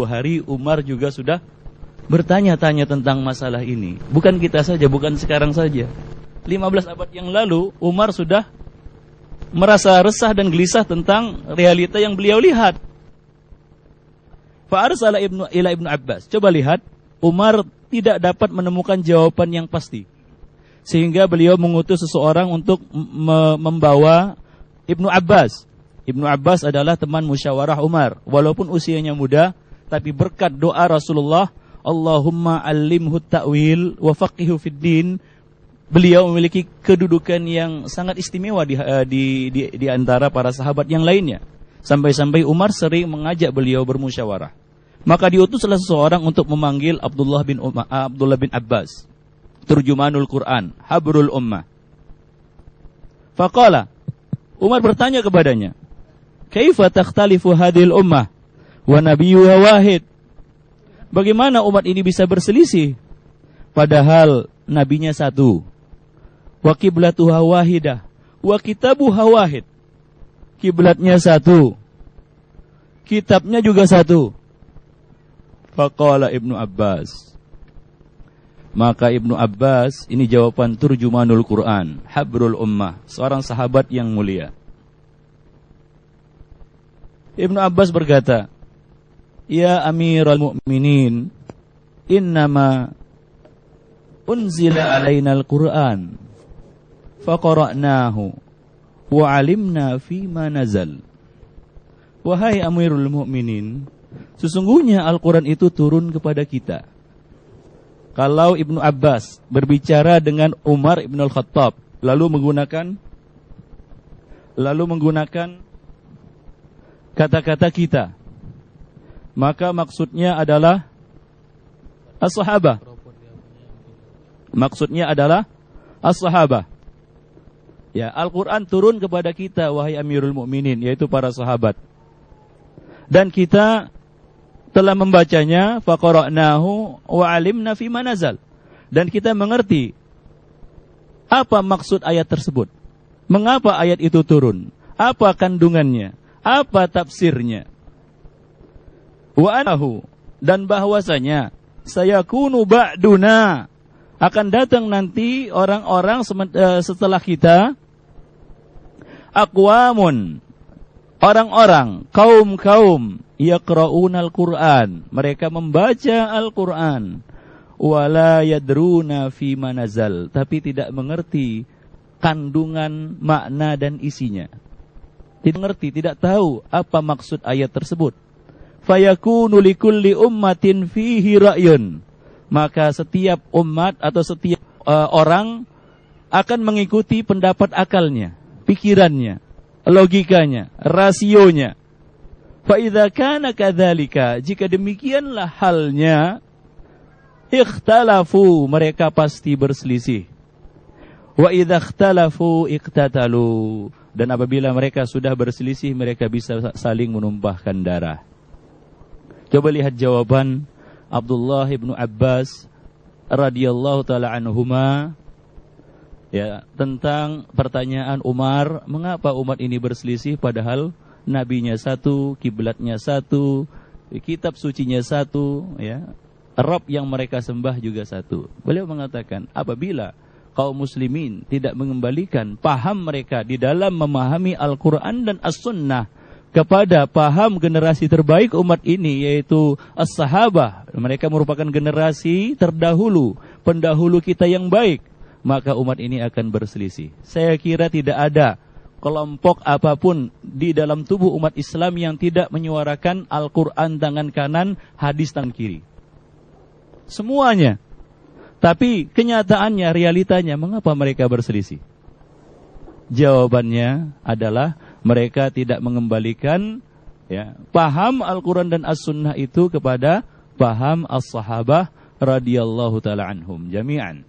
hari Umar juga sudah bertanya-tanya tentang masalah ini. Bukan kita saja, bukan sekarang saja. 15 abad yang lalu Umar sudah merasa resah dan gelisah tentang realita yang beliau lihat. Fa'arsala ila Ibnu Abbas. Coba lihat, Umar tidak dapat menemukan jawaban yang pasti. Sehingga beliau mengutus seseorang untuk membawa Ibnu Abbas. Ibnu Abbas adalah teman musyawarah Umar. Walaupun usianya muda, tapi berkat doa Rasulullah, Allahumma allimhu ta'wil wa faqihu fid din, beliau memiliki kedudukan yang sangat istimewa di antara para sahabat yang lainnya. Sampai-sampai Umar sering mengajak beliau bermusyawarah. Maka diutuslah seseorang untuk memanggil Abdullah bin Abbas, turjumanul Quran, habrul ummah. Faqala, Umar bertanya kepadanya, kaifa takhtalifu hadhil ummah wa nabiyyuha wahid? Bagaimana umat ini bisa berselisih padahal nabinya satu? Wa qiblatuha wahidah wa kitabuha wahid. Kiblatnya satu, kitabnya juga satu. Faqala Ibnu Abbas. Maka Ibnu Abbas, ini jawaban turjumanul Quran, habrul ummah, seorang sahabat yang mulia. Ibnu Abbas berkata, ya Amirul Mu'minin, innama unzila alaina al-Quran faqara'nahu wa alimna fima nazal. Wahai Amirul Mu'minin, sesungguhnya Al-Quran itu turun kepada kita. Kalau Ibnu Abbas berbicara dengan Umar Ibn Al-Khattab, lalu menggunakan kata-kata kita, maka maksudnya adalah as-sahabah. Maksudnya adalah as-sahabah. Ya, Al-Quran turun kepada kita, wahai Amirul Mu'minin, yaitu para sahabat. Dan kita telah membacanya, faqara'nahu wa alimna fima nazal. Dan kita mengerti apa maksud ayat tersebut. Mengapa ayat itu turun? Apa kandungannya? Apa tafsirnya? Wa anahu, dan bahwasanya sayakunu ba'duna, akan datang nanti orang-orang setelah kita, aqwamun, orang-orang, kaum-kaum, yaqra'unal Qur'an, mereka membaca Al-Qur'an, wala yadruna fi manazal, tapi tidak mengerti kandungan, makna dan isinya. Tidak mengerti, tidak tahu apa maksud ayat tersebut. Fayakunu likulli ummatin fihi ra'yun, maka setiap umat atau setiap orang akan mengikuti pendapat akalnya, pikirannya, logikanya, rasionya. Fa idza kana kadzalika, jika demikianlah halnya, ikhtalafu, mereka pasti berselisih. Wa idza ikhtalafu iqtatalu, dan apabila mereka sudah berselisih, mereka bisa saling menumpahkan darah. Coba lihat jawaban Abdullah bin Abbas radhiyallahu taala anhuma, ya, tentang pertanyaan Umar, mengapa umat ini berselisih padahal nabinya satu, kiblatnya satu, kitab sucinya satu, ya, Rabb yang mereka sembah juga satu. Beliau mengatakan, apabila kaum muslimin tidak mengembalikan paham mereka di dalam memahami Al-Quran dan As-Sunnah kepada paham generasi terbaik umat ini, yaitu as-sahabah, mereka merupakan generasi terdahulu, pendahulu kita yang baik, maka umat ini akan berselisih. Saya kira tidak ada kelompok apapun di dalam tubuh umat Islam yang tidak menyuarakan Al-Quran tangan kanan, hadis tangan kiri. Semuanya. Tapi kenyataannya, realitanya, mengapa mereka berselisih? Jawabannya adalah mereka tidak mengembalikan, ya, paham Al-Quran dan As-Sunnah itu kepada paham as-sahabah radhiyallahu ta'ala anhum jami'an.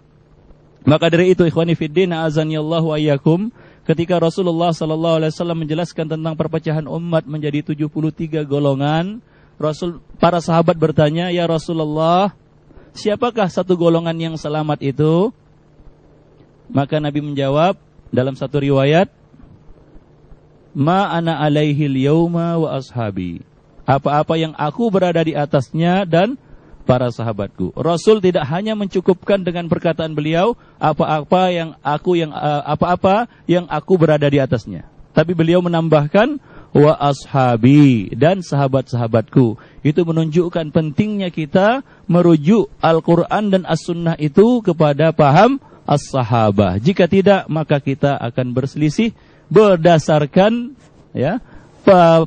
Maka dari itu, ikhwani fiddin, a'azanillahu ayyakum, ketika Rasulullah sallallahu alaihi wasallam menjelaskan tentang perpecahan umat menjadi 73 golongan, para sahabat bertanya, ya Rasulullah, siapakah satu golongan yang selamat itu? Maka Nabi menjawab dalam satu riwayat, ma ana alaihi al-yauma wa ashabi. Apa-apa yang aku berada di atasnya dan para sahabatku. Rasul tidak hanya mencukupkan dengan perkataan beliau apa-apa yang aku berada di atasnya. Tapi beliau menambahkan wa ashabi dan sahabat-sahabatku. Itu menunjukkan pentingnya kita merujuk Al-Quran dan As-Sunnah itu kepada paham as-sahabah. Jika tidak, maka kita akan berselisih berdasarkan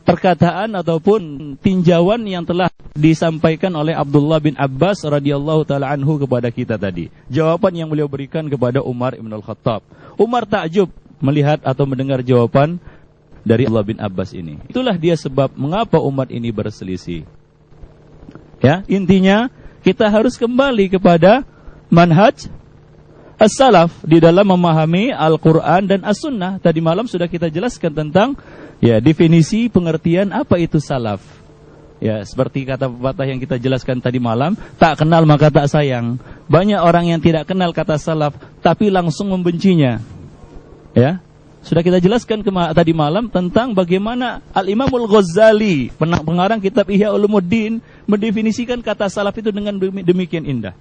perkataan ataupun tinjauan yang telah disampaikan oleh Abdullah bin Abbas radhiyallahu taala anhu kepada kita tadi. Jawaban yang beliau berikan kepada Umar ibn al-Khattab. Umar takjub melihat atau mendengar jawaban dari Abdullah bin Abbas ini. Itulah dia sebab mengapa umat ini berselisih. Ya, intinya kita harus kembali kepada manhaj as-salaf di dalam memahami Al-Quran dan As-Sunnah. Tadi malam sudah kita jelaskan tentang definisi pengertian apa itu salaf. Ya, seperti kata pepatah yang kita jelaskan tadi malam, tak kenal maka tak sayang. Banyak orang yang tidak kenal kata salaf tapi langsung membencinya. Ya, sudah kita jelaskan tadi malam tentang bagaimana Al-Imamul Ghazali, pengarang kitab Ihya Ulumuddin, mendefinisikan kata salaf itu dengan demikian indah.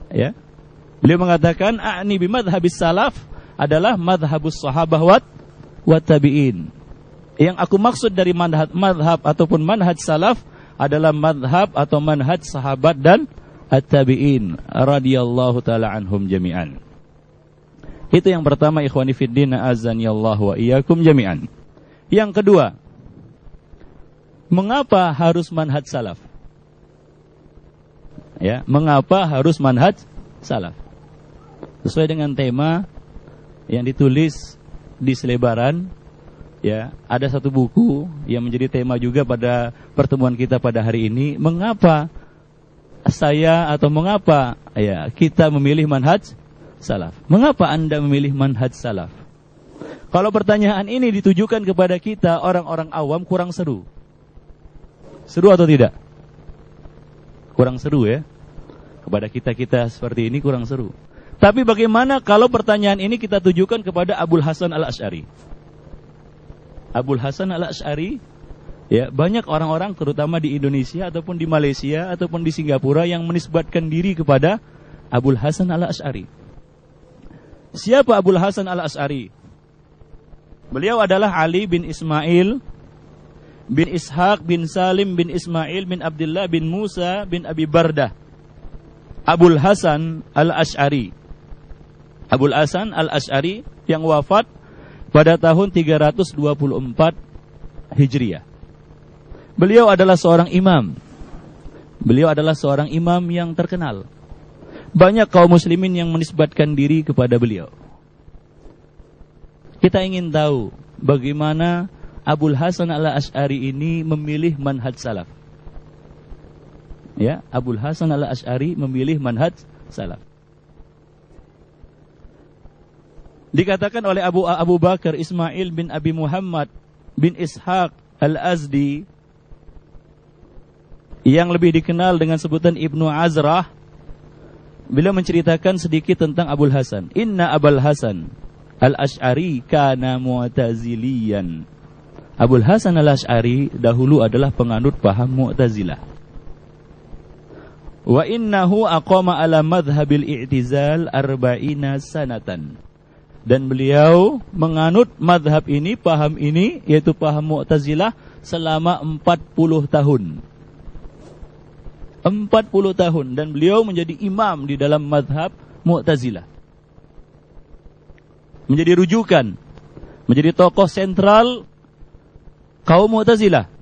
Ya. Beliau mengatakan a'ni bimadhabis salaf adalah madhabus sahabah wa tabi'in. Yang aku maksud dari madhab ataupun manhaj salaf adalah madhab atau manhaj sahabat dan at-tabi'in radhiyallahu taala anhum jami'an. Itu yang pertama, ikhwani fiddin azanillahu wa iyyakum jami'an. Yang kedua, mengapa harus manhaj salaf? Ya, mengapa harus manhaj salaf? Sesuai dengan tema yang ditulis di selebaran, ya, ada satu buku yang menjadi tema juga pada pertemuan kita pada hari ini. Mengapa kita memilih manhaj salaf? Mengapa Anda memilih manhaj salaf? Kalau pertanyaan ini ditujukan kepada kita orang-orang awam, kurang seru. Seru atau tidak? Kurang seru ya. Kepada kita seperti ini kurang seru. Tapi bagaimana kalau pertanyaan ini kita tujukan kepada Abul Hasan al-Asy'ari? Abul Hasan al-Asy'ari, ya, banyak orang-orang terutama di Indonesia ataupun di Malaysia ataupun di Singapura yang menisbatkan diri kepada Abul Hasan al-Asy'ari. Siapa Abul Hasan al-Asy'ari? Beliau adalah Ali bin Ismail bin Ishaq bin Salim bin Ismail bin Abdullah bin Musa bin Abi Bardah. Abul Hasan al-Asy'ari. Abul Hasan al-Asy'ari yang wafat pada tahun 324 Hijriah. Beliau adalah seorang imam. Beliau adalah seorang imam yang terkenal. Banyak kaum muslimin yang menisbatkan diri kepada beliau. Kita ingin tahu bagaimana Abul Hasan al-Asy'ari ini memilih manhaj salaf. Ya, Abul Hasan al-Asy'ari memilih manhaj salaf. Dikatakan oleh Abu Bakar Ismail bin Abi Muhammad bin Ishaq al-Azdi, yang lebih dikenal dengan sebutan Ibnu Azrah, beliau menceritakan sedikit tentang Abul Hasan. Inna Abul Hasan al-Asy'ari kana mu'taziliyan. Abul Hasan al-Asy'ari dahulu adalah penganut paham Mu'tazilah. Wa innahu aqama ala madhhabil i'tizal 40 sanatan. Dan beliau menganut madhab ini, paham ini, yaitu paham Mu'tazilah selama 40 tahun. 40 tahun. Dan beliau menjadi imam di dalam madhab Mu'tazilah. Menjadi rujukan. Menjadi tokoh sentral kaum Mu'tazilah.